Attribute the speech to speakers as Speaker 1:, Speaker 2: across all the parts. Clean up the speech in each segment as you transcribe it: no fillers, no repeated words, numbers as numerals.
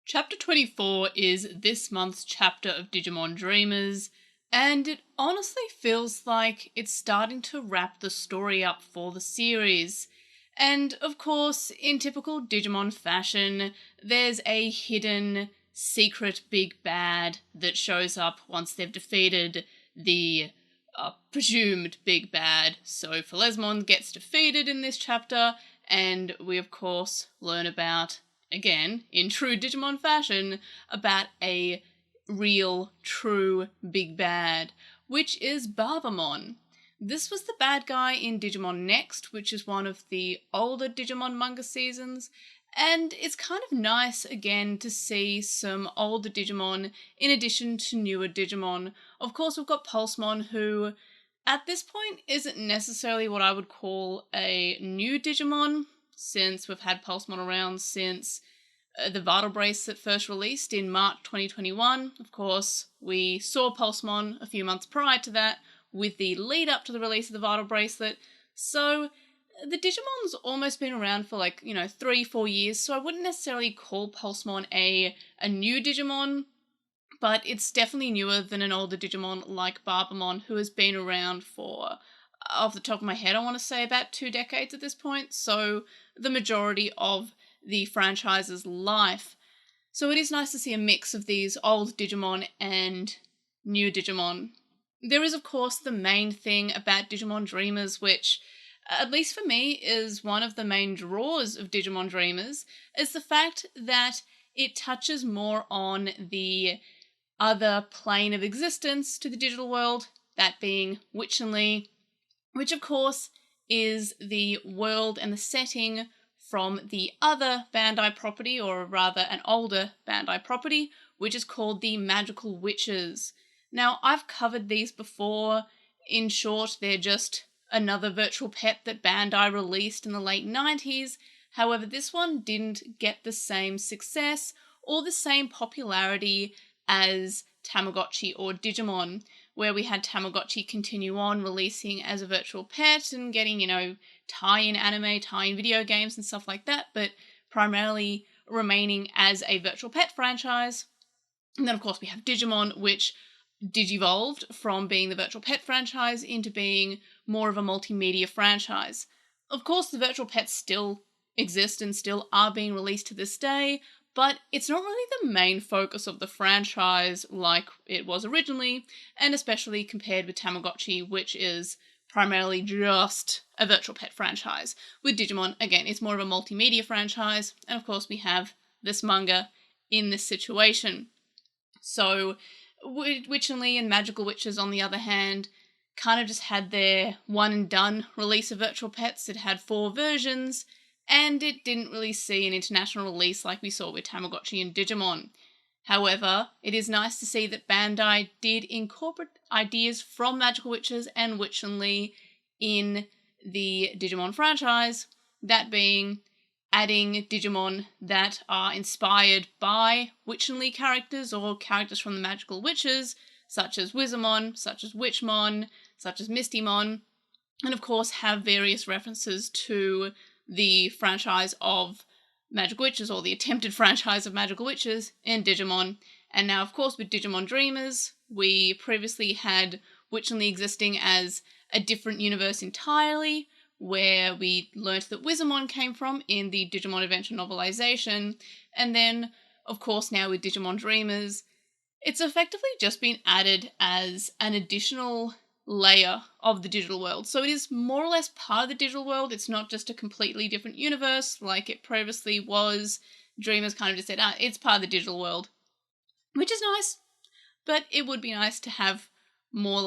Speaker 1: Chapter 24 is this month's chapter of Digimon Dreamers, and it honestly feels like it's starting to wrap the story up for the series. And of course, in typical Digimon fashion, there's a hidden, secret big bad that shows up once they've defeated the presumed big bad. So Phalesmon gets defeated in this chapter, and we of course learn about, again, in true Digimon fashion, about a real, true big bad, which is Barbamon. This was the bad guy in Digimon Next, which is one of the older Digimon manga seasons, and it's kind of nice again to see some older Digimon in addition to newer Digimon. Of course, we've got Pulsemon, who at this point isn't necessarily what I would call a new Digimon, since we've had Pulsemon around since the Vital Bracelet first released in March 2021. Of course, we saw Pulsemon a few months prior to that with the lead up to the release of the Vital Bracelet. So the Digimon's almost been around for 3-4 years, so I wouldn't necessarily call Pulsemon a new Digimon, but it's definitely newer than an older Digimon like Barbamon, who has been around for, off the top of my head, I want to say about 2 decades at this point, so the majority of the franchise's life. So it is nice to see a mix of these old Digimon and new Digimon. There is, of course, the main thing about Digimon Dreamers, which, at least for me, is one of the main draws of Digimon Dreamers, is the fact that it touches more on the other plane of existence to the digital world, that being Witchenly, which of course is the world and the setting from the other Bandai property, or rather an older Bandai property, which is called the Magical Witches. Now, I've covered these before. In short, they're just another virtual pet that Bandai released in the late 90s. However, this one didn't get the same success or the same popularity as Tamagotchi or Digimon, where we had Tamagotchi continue on releasing as a virtual pet and getting, tie-in anime, tie-in video games and stuff like that, but primarily remaining as a virtual pet franchise. And then, of course, we have Digimon, which digivolved from being the virtual pet franchise into being more of a multimedia franchise. Of course, the virtual pets still exist and still are being released to this day, but it's not really the main focus of the franchise like it was originally, and especially compared with Tamagotchi, which is primarily just a virtual pet franchise. With Digimon, again, it's more of a multimedia franchise, and of course we have this manga in this situation. So Witchenly and Magical Witches, on the other hand, kind of just had their one and done release of virtual pets. It had 4 versions, and it didn't really see an international release like we saw with Tamagotchi and Digimon. However, it is nice to see that Bandai did incorporate ideas from Magical Witches and Witchenly in the Digimon franchise, that being adding Digimon that are inspired by Witchenly characters or characters from the Magical Witches, such as Wizardmon, such as Witchmon, such as Mistymon, and of course have various references to the franchise of Magical Witches, or the attempted franchise of Magical Witches in Digimon. And now, of course, with Digimon Dreamers, we previously had Witchenly existing as a different universe entirely, where we learnt that Wizardmon came from in the Digimon Adventure novelization, and then, of course, now with Digimon Dreamers, it's effectively just been added as an additional layer of the digital world. So it is more or less part of the digital world. It's not just a completely different universe like it previously was. Dreamers kind of just said, it's part of the digital world, which is nice, but it would be nice to have more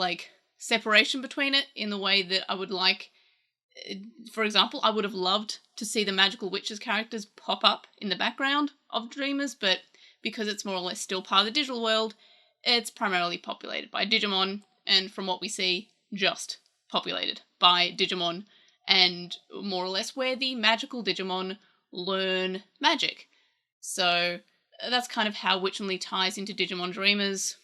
Speaker 1: separation between it, in the way that I would like. For example, I would have loved to see the Magical Witches characters pop up in the background of Dreamers, but because it's more or less still part of the digital world, it's primarily populated by Digimon, and from what we see, just populated by Digimon, and more or less where the magical Digimon learn magic. So that's kind of how Witchenly ties into Digimon Dreamers.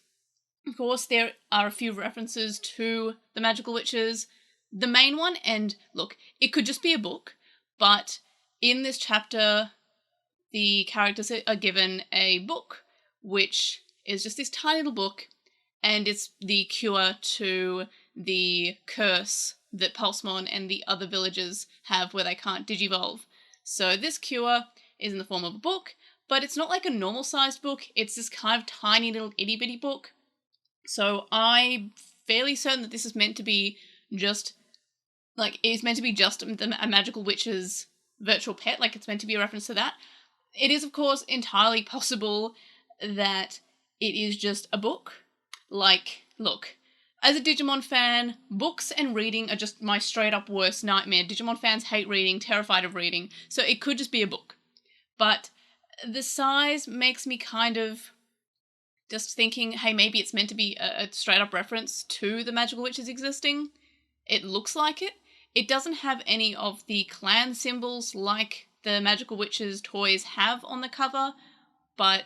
Speaker 1: Of course, there are a few references to the Magical Witches. The main one, and look, it could just be a book, but in this chapter, the characters are given a book, which is just this tiny little book, and it's the cure to the curse that Pulsemon and the other villagers have where they can't digivolve. So this cure is in the form of a book, but it's not like a normal-sized book. It's this kind of tiny little itty-bitty book. So I'm fairly certain that this is meant to be just, like, it's meant to be just a magical witch's virtual pet. Like, it's meant to be a reference to that. It is, of course, entirely possible that it is just a book. Like, look, as a Digimon fan, books and reading are just my straight-up worst nightmare. Digimon fans hate reading, terrified of reading, so it could just be a book. But the size makes me kind of just thinking, hey, maybe it's meant to be a straight-up reference to the magical witches existing. It looks like it. It doesn't have any of the clan symbols like the magical witches toys have on the cover, but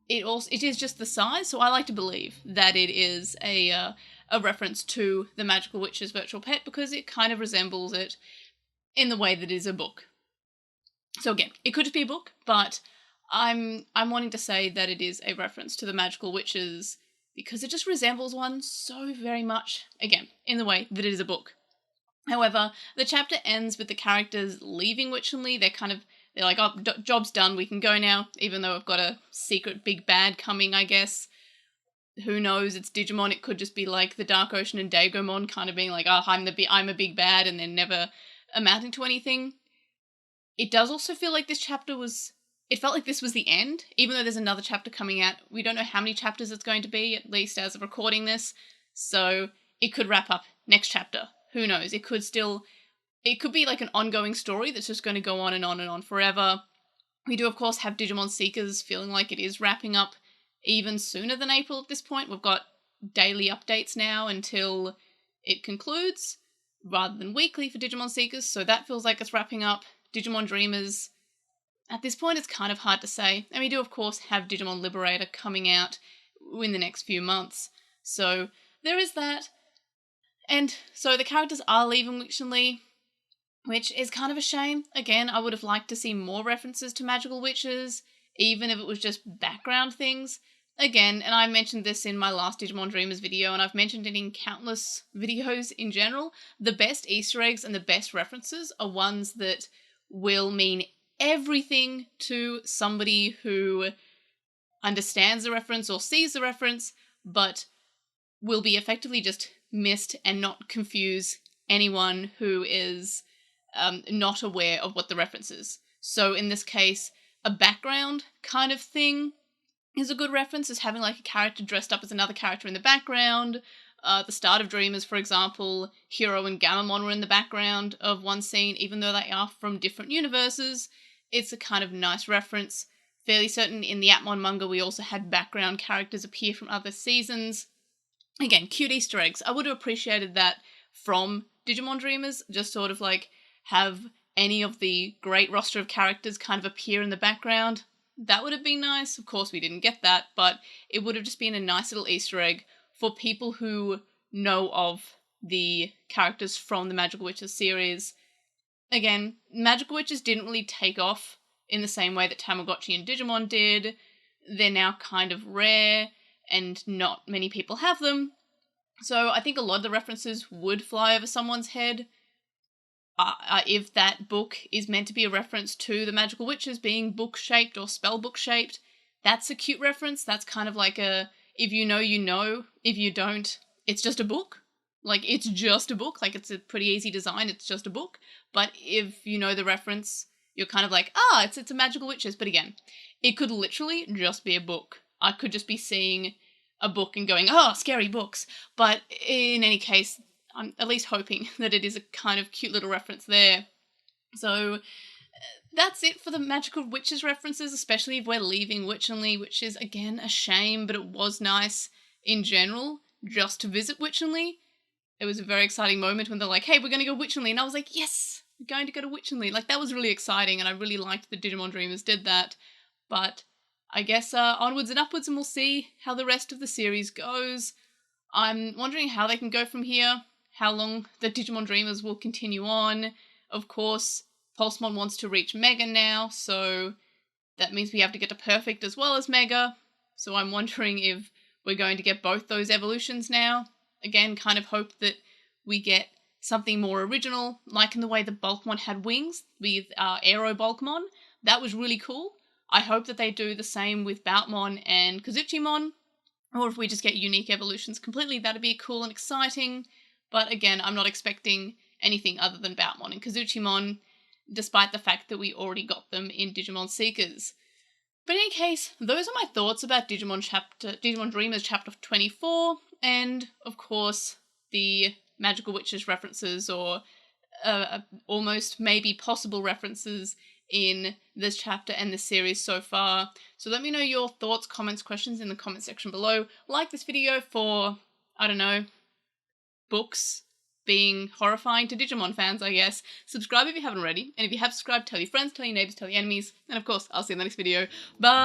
Speaker 1: it is just the size, so I like to believe that it is a reference to the magical witch's virtual pet because it kind of resembles it in the way that it is a book. So again, it could just be a book, but I'm wanting to say that it is a reference to the magical witches because it just resembles one so very much, again, in the way that it is a book. However, the chapter ends with the characters leaving Witchenly. They're like, oh, job's done, we can go now, even though I've got a secret big bad coming, I guess. Who knows, it's Digimon, it could just be like the Dark Ocean and Dagomon kind of being like, oh, I'm a big bad, and then never amounting to anything. It does also feel like it felt like this was the end, even though there's another chapter coming out. We don't know how many chapters it's going to be, at least as of recording this, so it could wrap up next chapter. Who knows, it could be like an ongoing story that's just going to go on and on and on forever. We do, of course, have Digimon Seekers feeling like it is wrapping up even sooner than April at this point. We've got daily updates now until it concludes, rather than weekly for Digimon Seekers, so that feels like it's wrapping up. Digimon Dreamers, at this point, it's kind of hard to say. And we do, of course, have Digimon Liberator coming out in the next few months. So there is that. And so the characters are leaving Witchenly, which is kind of a shame. Again, I would have liked to see more references to magical witches, even if it was just background things. Again, and I mentioned this in my last Digimon Dreamers video, and I've mentioned it in countless videos in general, the best Easter eggs and the best references are ones that will mean everything to somebody who understands the reference or sees the reference, but will be effectively just missed and not confuse anyone who is not aware of what the reference is. So in this case, a background kind of thing is a good reference, is having like a character dressed up as another character in the background. The start of Dreamers, for example, Hero and Gammamon were in the background of one scene, even though they are from different universes. It's a kind of nice reference. Fairly certain in the Atmon manga we also had background characters appear from other seasons. Again, cute Easter eggs. I would have appreciated that from Digimon Dreamers, just sort of like have any of the great roster of characters kind of appear in the background. That would have been nice. Of course, we didn't get that, but it would have just been a nice little Easter egg for people who know of the characters from the Magical Witches series. Again, Magical Witches didn't really take off in the same way that Tamagotchi and Digimon did. They're now kind of rare, and not many people have them. So I think a lot of the references would fly over someone's head. If that book is meant to be a reference to the Magical Witches being book-shaped or spellbook-shaped, that's a cute reference. That's kind of like a, if you know, you know. If you don't, it's just a book. Like, it's just a book. Like, it's a pretty easy design. It's just a book. But if you know the reference, you're kind of like, it's a Magical Witches. But again, it could literally just be a book. I could just be seeing a book and going, scary books. But in any case, I'm at least hoping that it is a kind of cute little reference there. So that's it for the Magical Witches references, especially if we're leaving Witchenly, which is, again, a shame, but it was nice in general just to visit Witchenly. It was a very exciting moment when they're like, hey, we're going to go Witchenly. And I was like, yes, we're going to go to Witchenly. Like, that was really exciting, and I really liked that Digimon Dreamers did that. But I guess onwards and upwards, and we'll see how the rest of the series goes. I'm wondering how they can go from here, how long the Digimon Dreamers will continue on. Of course, Pulsemon wants to reach Mega now, so that means we have to get to perfect as well as mega. So I'm wondering if we're going to get both those evolutions now. Again, kind of hope that we get something more original, like in the way the Bulkmon had wings with Aero Bulkmon. That was really cool. I hope that they do the same with Boutmon and Kazuchimon, or if we just get unique evolutions completely, that'd be cool and exciting. But again, I'm not expecting anything other than Boutmon and Kazuchimon, despite the fact that we already got them in Digimon Seekers. But in any case, those are my thoughts about Digimon Dreamers Chapter 24, and of course the Magical Witches references, or almost maybe possible references in this chapter and this series so far. So let me know your thoughts, comments, questions in the comment section below. Like this video for, I don't know, books being horrifying to Digimon fans, I guess. Subscribe if you haven't already, and if you have subscribed, tell your friends, tell your neighbours, tell your enemies, and of course, I'll see you in the next video. Bye!